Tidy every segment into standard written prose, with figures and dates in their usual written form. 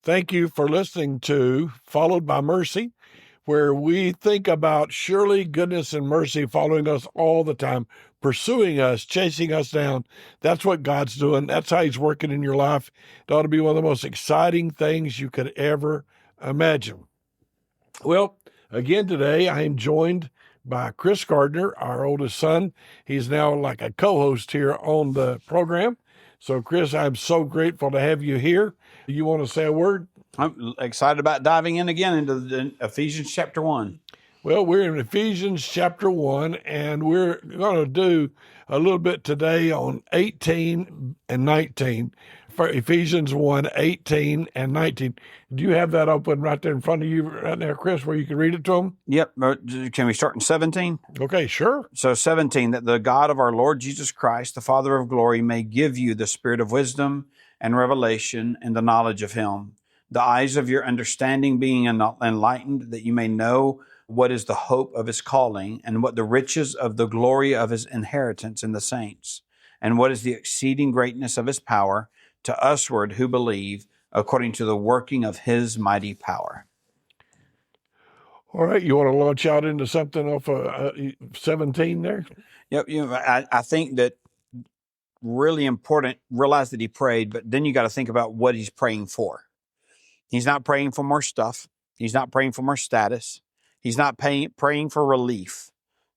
Thank you for listening to Followed by Mercy, where we think about surely goodness and mercy following us all the time, pursuing us, chasing us down. That's what God's doing. That's how He's working in your life. It ought to be one of the most exciting things you could ever imagine. Well, again today, I am joined by Chris Gardner, our oldest son. He's now like a co-host here on the program. So, Chris, I'm so grateful to have you here. You want to say a word? I'm excited about diving in again into the Ephesians chapter 1. Well, we're in Ephesians chapter 1, and we're going to do a little bit today on 18 and 19. For Ephesians 1, 18 and 19. Do you have that open right there in front of you right now, Chris, where you can read it to them? Yep. Can we start in 17? Okay, sure. So 17, that the God of our Lord Jesus Christ, the Father of glory, may give you the spirit of wisdom and revelation and the knowledge of Him, the eyes of your understanding being enlightened, that you may know what is the hope of His calling, and what the riches of the glory of His inheritance in the saints, and what is the exceeding greatness of His power to usward who believe, according to the working of His mighty power. All right, you want to launch out into something off of 17 there? Yep. I think that really important, realize that he prayed, but then you got to think about what he's praying for. He's not praying for more stuff. He's not praying for more status. He's not praying for relief.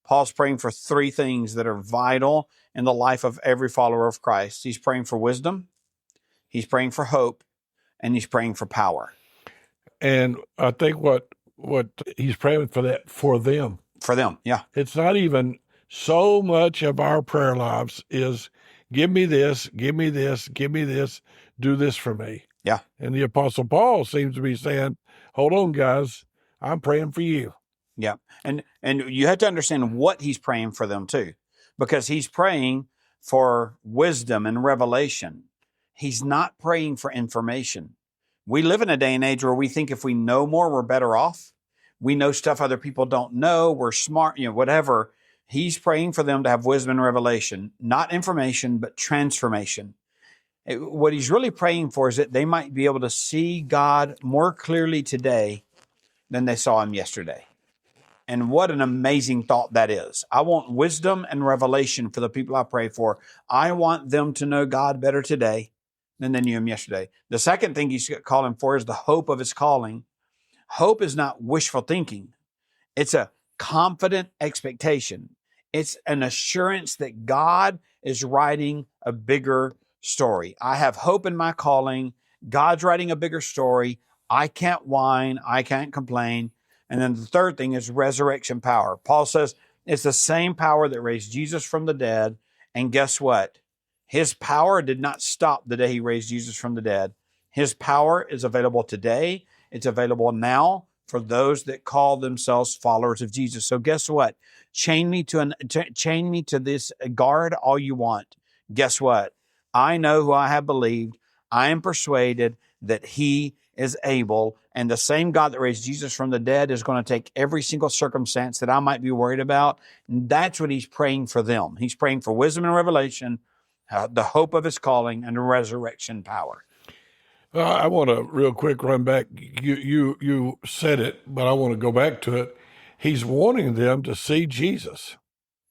Paul's praying for three things that are vital in the life of every follower of Christ. He's praying for wisdom, he's praying for hope, and he's praying for power. And I think what he's praying for that for them. For them, yeah. It's not even so much of our prayer lives is give me this, give me this, give me this, do this for me. Yeah. And the Apostle Paul seems to be saying, hold on, guys, I'm praying for you. Yeah. And you have to understand what he's praying for them too, because he's praying for wisdom and revelation. He's not praying for information. We live in a day and age where we think if we know more, we're better off. We know stuff other people don't know. We're smart, whatever. He's praying for them to have wisdom and revelation, not information, but transformation. What he's really praying for is that they might be able to see God more clearly today than they saw Him yesterday. And what an amazing thought that is. I want wisdom and revelation for the people I pray for. I want them to know God better today than they knew Him yesterday. The second thing he's calling for is the hope of His calling. Hope is not wishful thinking. It's a confident expectation. It's an assurance that God is writing a bigger story. I have hope in my calling. God's writing a bigger story. I can't whine. I can't complain. And then the third thing is resurrection power. Paul says it's the same power that raised Jesus from the dead. And guess what? His power did not stop the day He raised Jesus from the dead. His power is available today. It's available now for those that call themselves followers of Jesus. So guess what? Chain me to this guard all you want. Guess what? I know who I have believed. I am persuaded that He is able, and the same God that raised Jesus from the dead is going to take every single circumstance that I might be worried about. And that's what he's praying for them. He's praying for wisdom and revelation, the hope of His calling, and resurrection power. I want to real quick run back. You said it, but I want to go back to it. He's wanting them to see Jesus.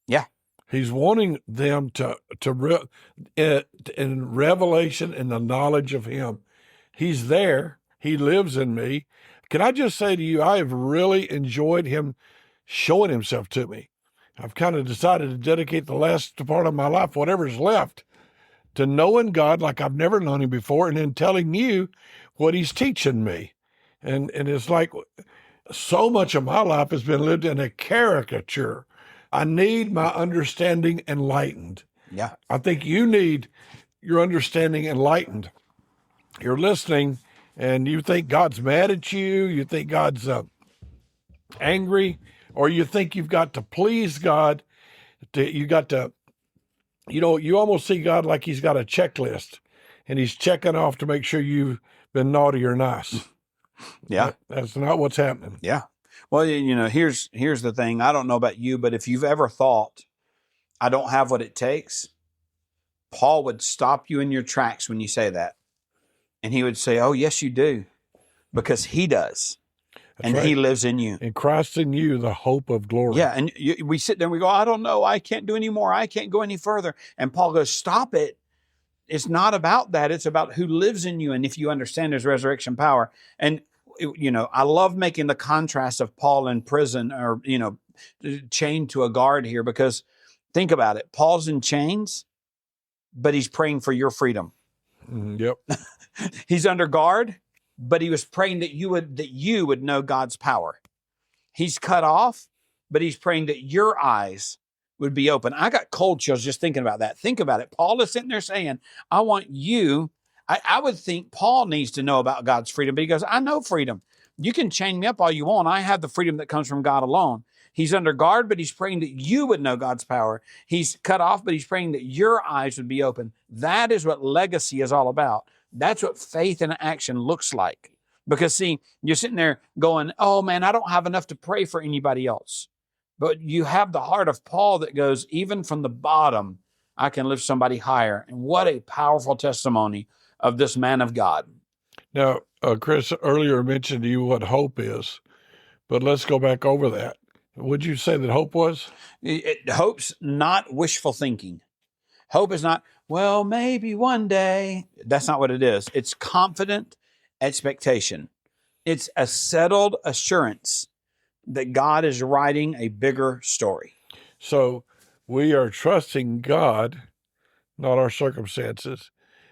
Yeah. He's wanting them in revelation and the knowledge of Him. He's there. He lives in me. Can I just say to you, I have really enjoyed Him showing Himself to me. I've kind of decided to dedicate the last part of my life, whatever's left, to knowing God like I've never known Him before, and then telling you what He's teaching me. And it's like so much of my life has been lived in a caricature. I need my understanding enlightened. Yeah. I think you need your understanding enlightened. You're listening, and you think God's mad at you, you think God's angry, or you think you've got to please God. You almost see God like He's got a checklist, and He's checking off to make sure you've been naughty or nice. Yeah. That's not what's happening. Yeah. Well, here's the thing. I don't know about you, but if you've ever thought, I don't have what it takes, Paul would stop you in your tracks when you say that. And he would say, oh, yes, you do. because he does. That's And right. he lives in you. And Christ in you, the hope of glory. Yeah, and we sit there and we go, I don't know, I can't do any more, I can't go any further. And Paul goes, stop it. It's not about that. It's about who lives in you. And if you understand his resurrection power. And, I love making the contrast of Paul in prison or, chained to a guard here, because think about it. Paul's in chains, but he's praying for your freedom. Yep. He's under guard, but he was praying that you would know God's power. He's cut off, but he's praying that your eyes would be open. I got cold chills just thinking about that. Think about it. Paul is sitting there saying, I want you. I would think Paul needs to know about God's freedom, but he goes, I know freedom. You can chain me up all you want. I have the freedom that comes from God alone. He's under guard, but he's praying that you would know God's power. He's cut off, but he's praying that your eyes would be open. That is what legacy is all about. That's what faith in action looks like. Because see, you're sitting there going, oh man, I don't have enough to pray for anybody else. But you have the heart of Paul that goes, even from the bottom, I can lift somebody higher. And what a powerful testimony of this man of God. Now, Chris earlier mentioned to you what hope is, but let's go back over that. Would you say that hope was? Hope's not wishful thinking. Hope is not, well, maybe one day. That's not what it is. It's confident expectation. It's a settled assurance that God is writing a bigger story. So we are trusting God, not our circumstances.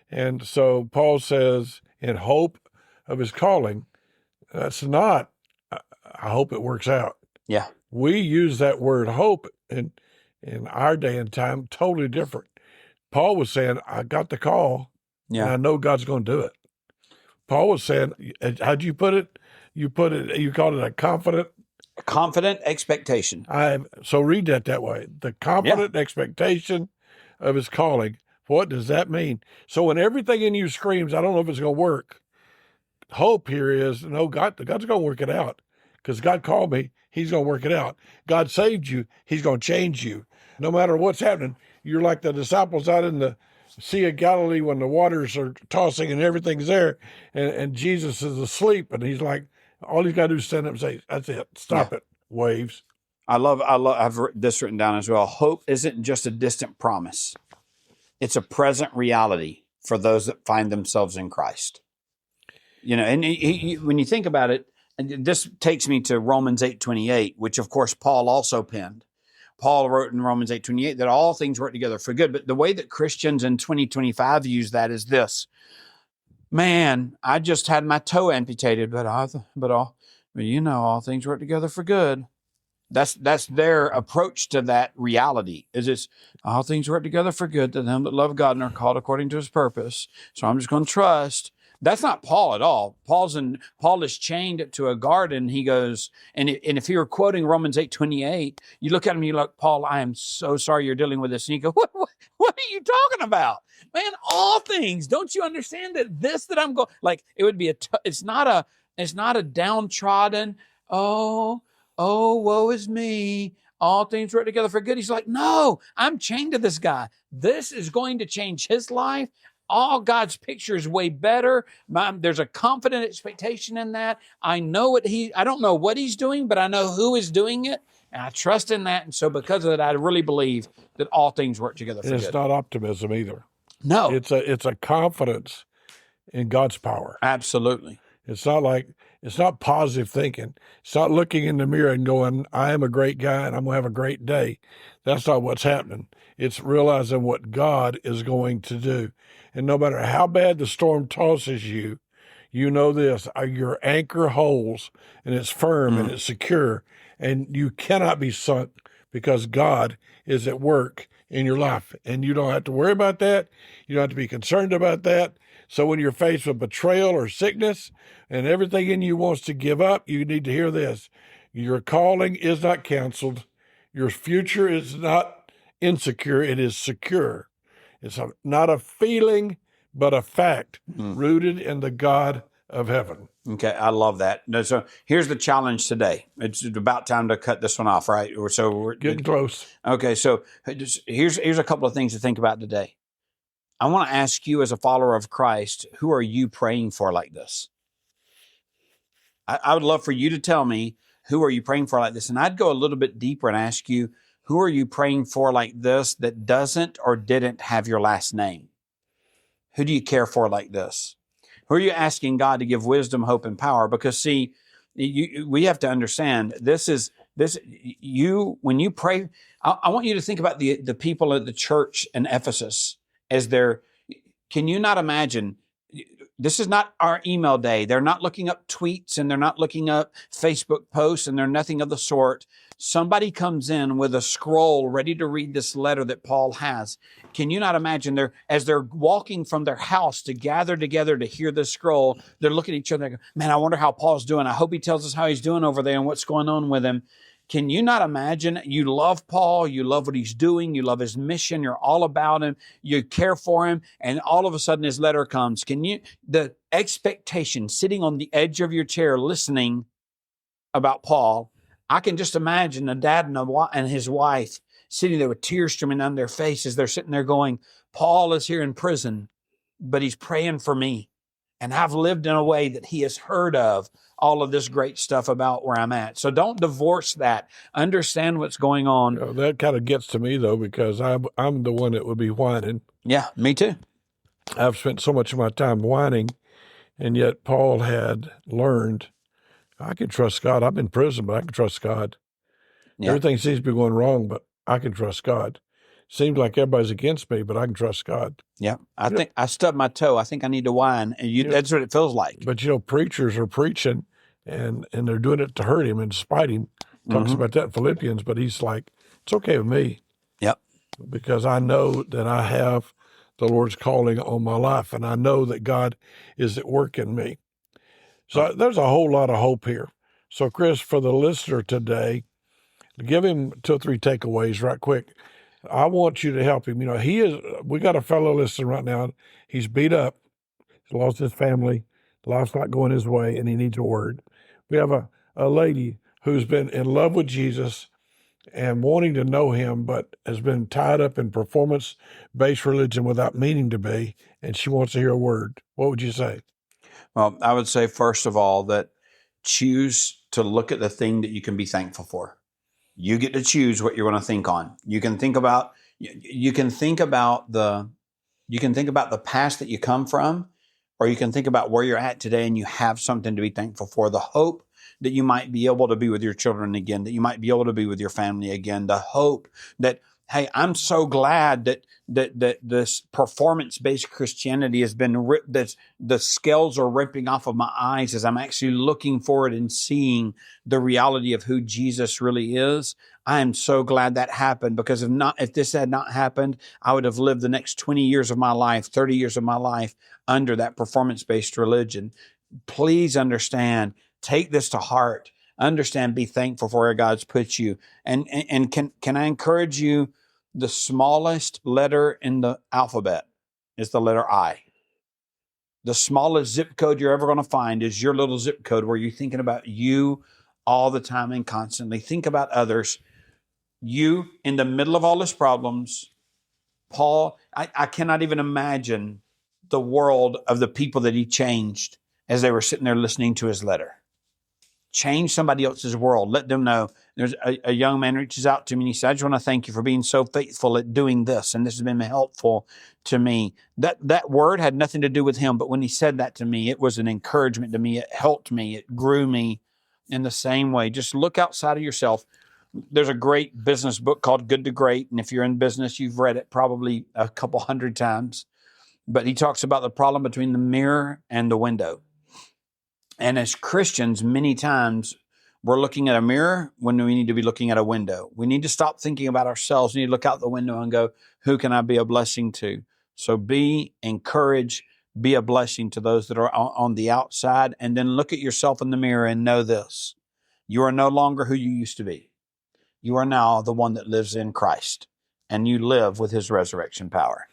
And so Paul says, in hope of his calling, that's not, I hope it works out. Yeah. We use that word hope in our day and time totally different. Paul was saying, I got the call, and I know God's going to do it. Paul was saying, how'd you put it? You called it a confident expectation. So read that way. The confident expectation of his calling. What does that mean? So when everything in you screams, I don't know if it's going to work, hope here is, no, God's going to work it out. Because God called me, he's going to work it out. God saved you, he's going to change you. No matter what's happening, you're like the disciples out in the Sea of Galilee when the waters are tossing and everything's there, and Jesus is asleep, and he's like, all he's got to do is stand up and say, that's it, stop it, waves. I've this written down as well. Hope isn't just a distant promise. It's a present reality for those that find themselves in Christ. And when you think about it, and this takes me to Romans 8:28, which of course Paul also penned. Paul wrote in Romans 8:28 that all things work together for good. But the way that Christians in 2025 use that is this: man, I just had my toe amputated, but all things work together for good. That's their approach to that reality. Is it's all things work together for good to them that love God and are called according to his purpose. So I'm just going to trust. That's not Paul at all. Paul is chained to a garden. He goes, and if he were quoting Romans 8:28, you look at him and you're like, Paul, I am so sorry you're dealing with this. And you go, what are you talking about? Man, all things. Don't you understand that I'm going, like, it would be it's not a downtrodden, oh, woe is me. All things work together for good. He's like, no, I'm chained to this guy. This is going to change his life. All God's picture is way better. There's a confident expectation in that. I don't know what he's doing, but I know who is doing it. And I trust in that. And so because of that, I really believe that all things work together for good. It's not optimism either. No. It's a confidence in God's power. Absolutely. It's not positive thinking. It's not looking in the mirror and going, I am a great guy and I'm going to have a great day. That's not what's happening. It's realizing what God is going to do. And no matter how bad the storm tosses you, you know this, your anchor holds and it's firm and it's secure and you cannot be sunk because God is at work in your life. And you don't have to worry about that. You don't have to be concerned about that. So when you're faced with betrayal or sickness and everything in you wants to give up, you need to hear this. Your calling is not canceled. Your future is not insecure. It is secure. It's not a feeling, but a fact rooted in the God of heaven. Okay, I love that. So here's the challenge today. It's about time to cut this one off, right? So we're getting close. Okay, so here's a couple of things to think about today. I want to ask you as a follower of Christ, who are you praying for like this? I would love for you to tell me, who are you praying for like this? And I'd go a little bit deeper and ask you, who are you praying for like this that doesn't or didn't have your last name? Who do you care for like this? Who are you asking God to give wisdom, hope, and power? Because see, we have to understand this. When you pray, I want you to think about the people at the church in Ephesus as they're. Can you not imagine? This is not our email day. They're not looking up tweets and they're not looking up Facebook posts and they're nothing of the sort. Somebody comes in with a scroll ready to read this letter that Paul has. Can you not imagine as they're walking from their house to gather together to hear this scroll, they're looking at each other and go, man, I wonder how Paul's doing. I hope he tells us how he's doing over there and what's going on with him. Can you not imagine? You love Paul, you love what he's doing, you love his mission, you're all about him, you care for him, and all of a sudden his letter comes. The expectation, sitting on the edge of your chair listening about Paul, I can just imagine a dad and his wife sitting there with tears streaming down their faces. They're sitting there going, Paul is here in prison, but he's praying for me. And I've lived in a way that he has heard of all of this great stuff about where I'm at. So don't divorce that. Understand what's going on. That kind of gets to me, though, because I'm the one that would be whining. Yeah, me too. I've spent so much of my time whining, and yet Paul had learned, I can trust God. I'm in prison, but I can trust God. Yeah. Everything seems to be going wrong, but I can trust God. Seems like everybody's against me, but I can trust God. Yeah, I think I stubbed my toe. I think I need to whine. And that's what it feels like. But, preachers are preaching, and they're doing it to hurt him and despite him. Talks about that in Philippians, but he's like, it's okay with me. Yep. Because I know that I have the Lord's calling on my life, and I know that God is at work in me. So there's a whole lot of hope here. So, Chris, for the listener today, give him 2 or 3 takeaways right quick. I want you to help him. We got a fellow listener right now. He's beat up. He's lost his family. Life's not going his way, and he needs a word. We have a lady who's been in love with Jesus and wanting to know him, but has been tied up in performance-based religion without meaning to be, and she wants to hear a word. What would you say? Well, I would say, first of all, that choose to look at the thing that you can be thankful for. You get to choose what you're going to think on. You can think about the past that you come from, or you can think about where you're at today and you have something to be thankful for. The hope that you might be able to be with your children again, that you might be able to be with your family again. The hope that, hey, I'm so glad that this performance-based Christianity has been ripped, that the scales are ripping off of my eyes as I'm actually looking forward and seeing the reality of who Jesus really is. I am so glad that happened, because if this had not happened, I would have lived the next 20 years of my life, 30 years of my life under that performance-based religion. Please understand, take this to heart. Understand, be thankful for where God's put you. And can I encourage you, the smallest letter in the alphabet is the letter I. The smallest zip code you're ever going to find is your little zip code, where you're thinking about you all the time and constantly. Think about others. You, in the middle of all his problems, Paul, I cannot even imagine the world of the people that he changed as they were sitting there listening to his letter. Change somebody else's world. Let them know. There's a young man reaches out to me and he said, I just want to thank you for being so faithful at doing this, and this has been helpful to me. That word had nothing to do with him, but when he said that to me, it was an encouragement to me. It helped me. It grew me in the same way. Just look outside of yourself. There's a great business book called Good to Great, and if you're in business, you've read it probably a couple hundred times. But he talks about the problem between the mirror and the window. And as Christians, many times we're looking at a mirror when we need to be looking at a window. We need to stop thinking about ourselves. We need to look out the window and go, who can I be a blessing to? So be encouraged, be a blessing to those that are on the outside, and then look at yourself in the mirror and know this. You are no longer who you used to be. You are now the one that lives in Christ, and you live with his resurrection power.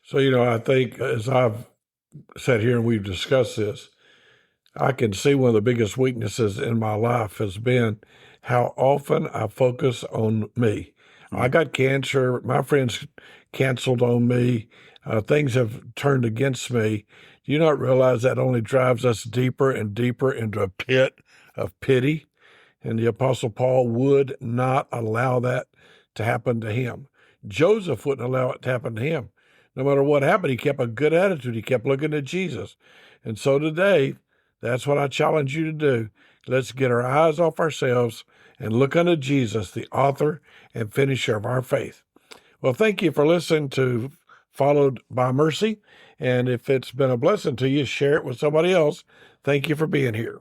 So, I think as I've sat here and we've discussed this, I can see one of the biggest weaknesses in my life has been how often I focus on me. Mm-hmm. I got cancer. My friends canceled on me. Things have turned against me Do you not realize that only drives us deeper and deeper into a pit of pity? And the Apostle Paul would not allow that to happen to him. Joseph wouldn't allow it to happen to him. No matter what happened, he kept a good attitude. He kept looking at Jesus. And so today, that's what I challenge you to do. Let's get our eyes off ourselves and look unto Jesus, the author and finisher of our faith. Well, thank you for listening to Followed by Mercy. And if it's been a blessing to you, share it with somebody else. Thank you for being here.